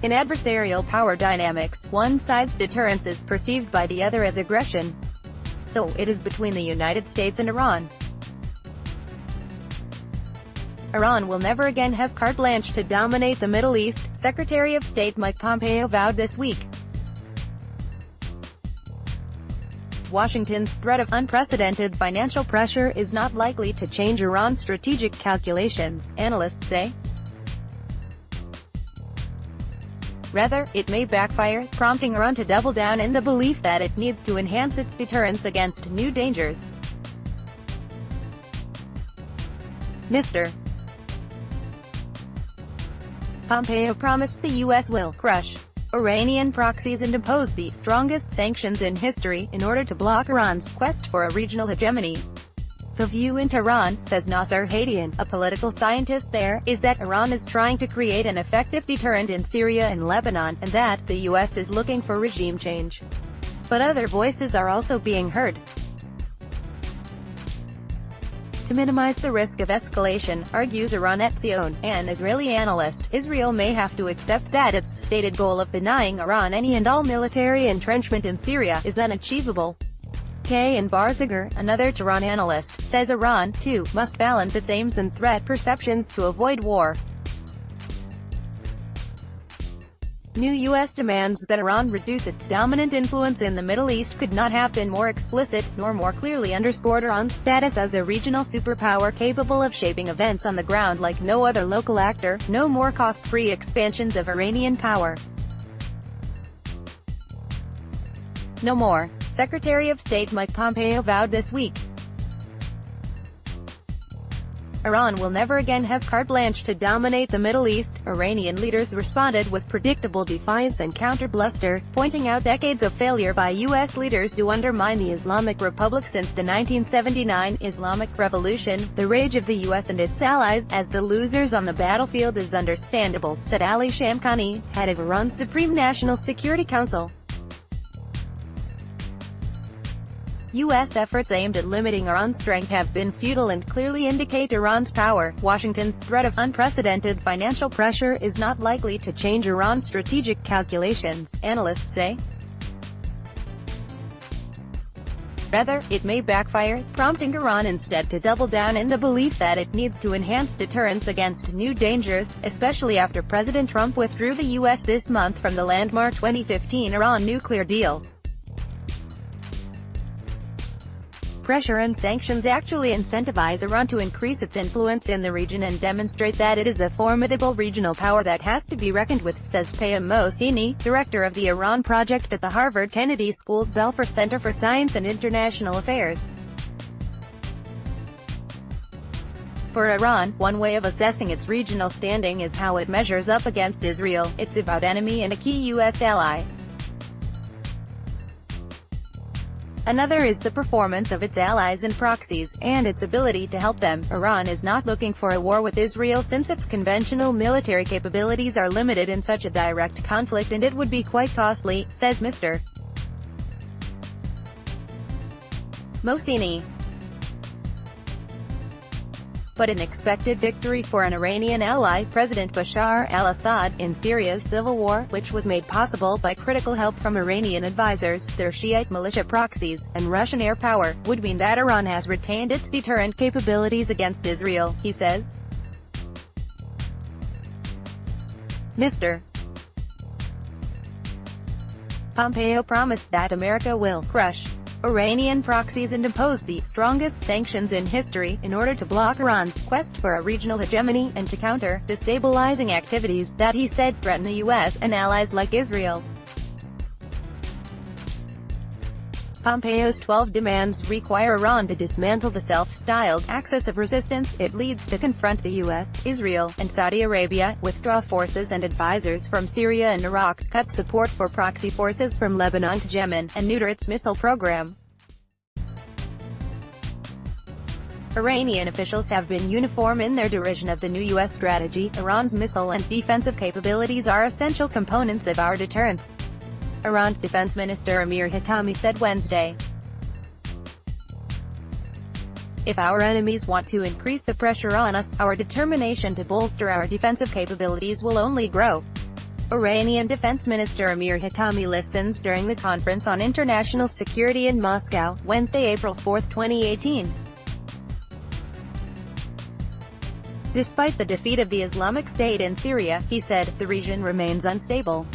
In adversarial power dynamics, one side's deterrence is perceived by the other as aggression. So, it is between the United States and Iran. Iran will never again have carte blanche to dominate the Middle East, Secretary of State Mike Pompeo vowed this week. Washington's threat of unprecedented financial pressure is not likely to change Iran's strategic calculations, analysts say. Rather, it may backfire, prompting Iran to double down in the belief that it needs to enhance its deterrence against new dangers. Mr. Pompeo promised the U.S. will crush Iranian proxies and impose the strongest sanctions in history, in order to block Iran's quest for a regional hegemony. The view in Tehran, says Nasser Hadian, a political scientist there, is that Iran is trying to create an effective deterrent in Syria and Lebanon, and that the U.S. is looking for regime change. But other voices are also being heard. To minimize the risk of escalation, argues Iran Etzion, an Israeli analyst, Israel may have to accept that its stated goal of denying Iran any and all military entrenchment in Syria is unachievable. K. and Barziger, another Tehran analyst, says Iran, too, must balance its aims and threat perceptions to avoid war. New U.S. demands that Iran reduce its dominant influence in the Middle East could not have been more explicit, nor more clearly underscored Iran's status as a regional superpower capable of shaping events on the ground like no other local actor. No more cost-free expansions of Iranian power. No more, Secretary of State Mike Pompeo vowed this week. Iran will never again have carte blanche to dominate the Middle East. Iranian leaders responded with predictable defiance and counter-bluster, pointing out decades of failure by U.S. leaders to undermine the Islamic Republic since the 1979 Islamic Revolution. The rage of the U.S. and its allies, as the losers on the battlefield, is understandable, said Ali Shamkhani, head of Iran's Supreme National Security Council. U.S. efforts aimed at limiting Iran's strength have been futile and clearly indicate Iran's power. Washington's threat of unprecedented financial pressure is not likely to change Iran's strategic calculations, analysts say. Rather, it may backfire, prompting Iran instead to double down in the belief that it needs to enhance deterrence against new dangers, especially after President Trump withdrew the U.S. this month from the landmark 2015 Iran nuclear deal. Pressure and sanctions actually incentivize Iran to increase its influence in the region and demonstrate that it is a formidable regional power that has to be reckoned with, says Payam Mohseni, director of the Iran Project at the Harvard Kennedy School's Belfer Center for Science and International Affairs. For Iran, one way of assessing its regional standing is how it measures up against Israel, its avowed enemy and a key U.S. ally. Another is the performance of its allies and proxies, and its ability to help them. Iran is not looking for a war with Israel since its conventional military capabilities are limited in such a direct conflict, and it would be quite costly, says Mr. Mohseni. But an expected victory for an Iranian ally, President Bashar al-Assad, in Syria's civil war, which was made possible by critical help from Iranian advisors, their Shiite militia proxies, and Russian air power, would mean that Iran has retained its deterrent capabilities against Israel, he says. Mr. Pompeo promised that America will crush Iranian proxies and impose the strongest sanctions in history, in order to block Iran's quest for a regional hegemony, and to counter destabilizing activities that he said threaten the U.S. and allies like Israel. Pompeo's 12 demands require Iran to dismantle the self-styled axis of resistance it leads to confront the U.S., Israel, and Saudi Arabia, withdraw forces and advisors from Syria and Iraq, cut support for proxy forces from Lebanon to Yemen, and neuter its missile program. Iranian officials have been uniform in their derision of the new U.S. strategy. Iran's missile and defensive capabilities are essential components of our deterrence, Iran's defense minister Amir Hatami said Wednesday. If our enemies want to increase the pressure on us, our determination to bolster our defensive capabilities will only grow. Iranian Defense Minister Amir Hatami listens during the Conference on International Security in Moscow, Wednesday, April 4, 2018. Despite the defeat of the Islamic State in Syria, he said, the region remains unstable.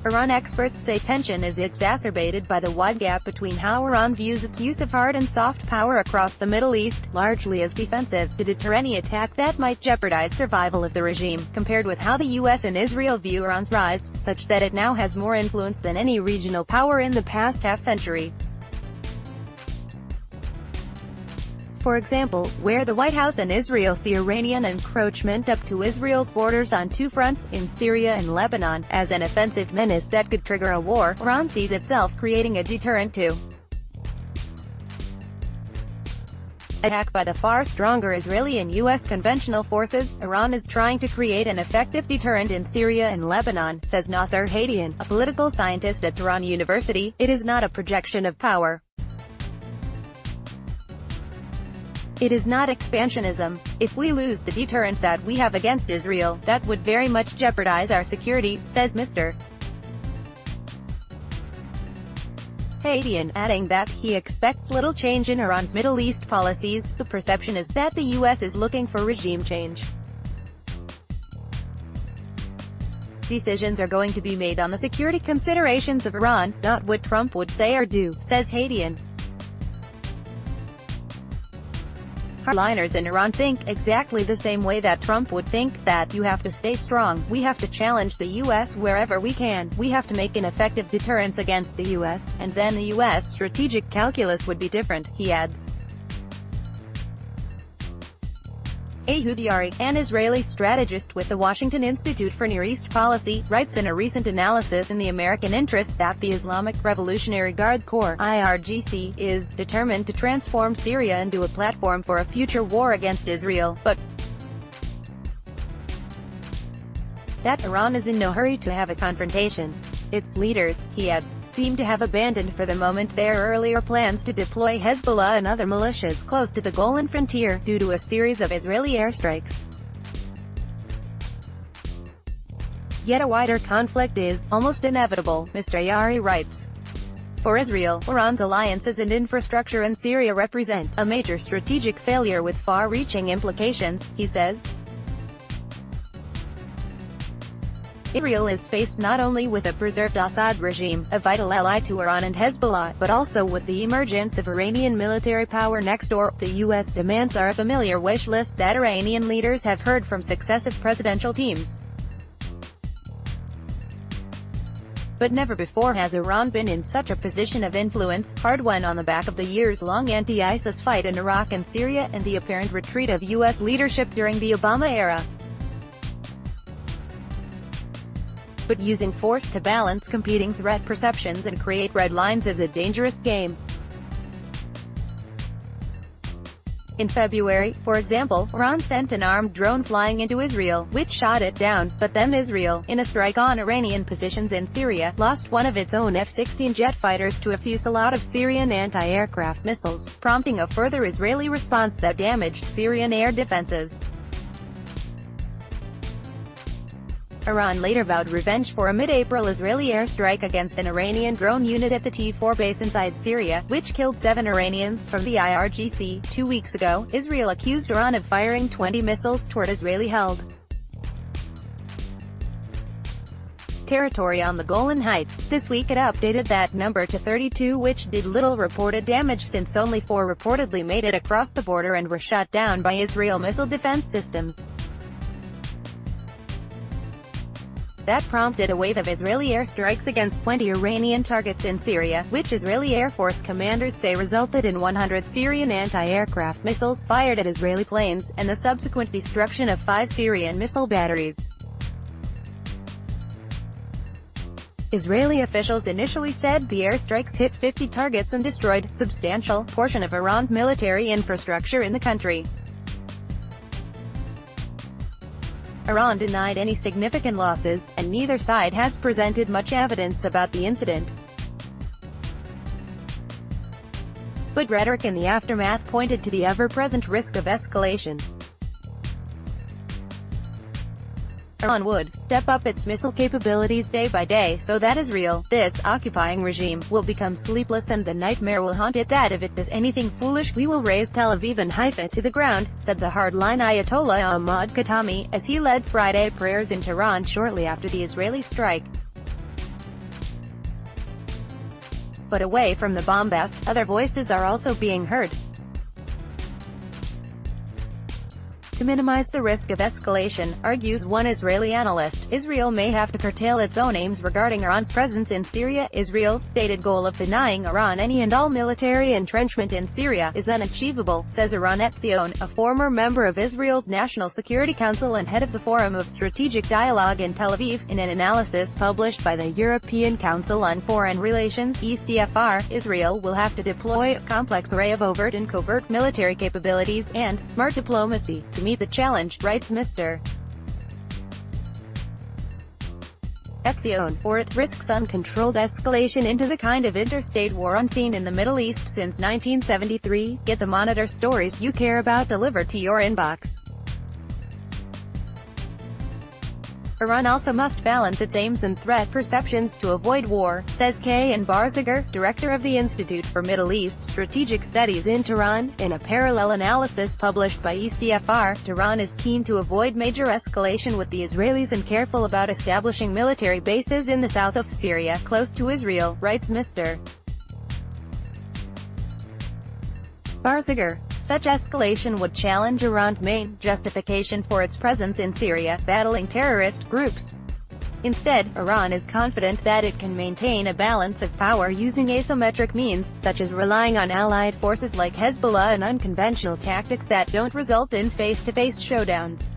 Iran experts say tension is exacerbated by the wide gap between how Iran views its use of hard and soft power across the Middle East, largely as defensive, to deter any attack that might jeopardize survival of the regime, compared with how the US and Israel view Iran's rise, such that it now has more influence than any regional power in the past half-century. For example, where the White House and Israel see Iranian encroachment up to Israel's borders on two fronts, in Syria and Lebanon, as an offensive menace that could trigger a war, Iran sees itself creating a deterrent to attack by the far stronger Israeli and U.S. conventional forces. Iran is trying to create an effective deterrent in Syria and Lebanon, says Nasser Hadian, a political scientist at Tehran University. It is not a projection of power. It is not expansionism. If we lose the deterrent that we have against Israel, that would very much jeopardize our security, says Mr. Hadian, adding that he expects little change in Iran's Middle East policies. The perception is that the U.S. is looking for regime change. Decisions are going to be made on the security considerations of Iran, not what Trump would say or do, says Hadian. Hardliners in Iran think exactly the same way that Trump would think, that you have to stay strong, we have to challenge the U.S. wherever we can, we have to make an effective deterrence against the U.S., and then the U.S. strategic calculus would be different, he adds. Ehud Yari, an Israeli strategist with the Washington Institute for Near East Policy, writes in a recent analysis in the American interest that the Islamic Revolutionary Guard Corps (IRGC) is determined to transform Syria into a platform for a future war against Israel, but that Iran is in no hurry to have a confrontation. Its leaders, he adds, seem to have abandoned for the moment their earlier plans to deploy Hezbollah and other militias close to the Golan frontier, due to a series of Israeli airstrikes. Yet a wider conflict is almost inevitable, Mr. Yari writes. For Israel, Iran's alliances and infrastructure in Syria represent a major strategic failure with far-reaching implications, he says. Israel is faced not only with a preserved Assad regime, a vital ally to Iran and Hezbollah, but also with the emergence of Iranian military power next door. The U.S. demands are a familiar wish list that Iranian leaders have heard from successive presidential teams. But never before has Iran been in such a position of influence, hard-won on the back of the years-long anti-ISIS fight in Iraq and Syria, and the apparent retreat of U.S. leadership during the Obama era. But using force to balance competing threat perceptions and create red lines is a dangerous game. In February, for example, Iran sent an armed drone flying into Israel, which shot it down, but then Israel, in a strike on Iranian positions in Syria, lost one of its own F-16 jet fighters to a fusillade of Syrian anti-aircraft missiles, prompting a further Israeli response that damaged Syrian air defenses. Iran later vowed revenge for a mid-April Israeli airstrike against an Iranian drone unit at the T4 base inside Syria, which killed 7 Iranians from the IRGC. 2 weeks ago, Israel accused Iran of firing 20 missiles toward Israeli-held territory on the Golan Heights. This week it updated that number to 32, which did little reported damage since only 4 reportedly made it across the border and were shot down by Israel missile defense systems. That prompted a wave of Israeli airstrikes against 20 Iranian targets in Syria, which Israeli Air Force commanders say resulted in 100 Syrian anti-aircraft missiles fired at Israeli planes, and the subsequent destruction of 5 Syrian missile batteries. Israeli officials initially said the airstrikes hit 50 targets and destroyed a substantial portion of Iran's military infrastructure in the country. Iran denied any significant losses, and neither side has presented much evidence about the incident. But rhetoric in the aftermath pointed to the ever-present risk of escalation. Iran would step up its missile capabilities day by day so that Israel, this occupying regime, will become sleepless, and the nightmare will haunt it that if it does anything foolish we will raze Tel Aviv and Haifa to the ground, said the hardline Ayatollah Ahmad Khatami, as he led Friday prayers in Tehran shortly after the Israeli strike. But away from the bombast, other voices are also being heard. To minimize the risk of escalation, argues one Israeli analyst, Israel may have to curtail its own aims regarding Iran's presence in Syria. Israel's stated goal of denying Iran any and all military entrenchment in Syria is unachievable, says Iran Etzion, a former member of Israel's National Security Council and head of the Forum of Strategic Dialogue in Tel Aviv. In an analysis published by the European Council on Foreign Relations (ECFR), Israel will have to deploy a complex array of overt and covert military capabilities and smart diplomacy to meet the challenge, writes Mr. Etzion, or it risks uncontrolled escalation into the kind of interstate war unseen in the Middle East since 1973. Get the Monitor stories you care about delivered to your inbox. Iran also must balance its aims and threat perceptions to avoid war, says K.N. Barziger, director of the Institute for Middle East Strategic Studies in Tehran. In a parallel analysis published by ECFR, Tehran is keen to avoid major escalation with the Israelis and careful about establishing military bases in the south of Syria, close to Israel, writes Mr. Barziger. Such escalation would challenge Iran's main justification for its presence in Syria, battling terrorist groups. Instead, Iran is confident that it can maintain a balance of power using asymmetric means, such as relying on allied forces like Hezbollah and unconventional tactics that don't result in face-to-face showdowns.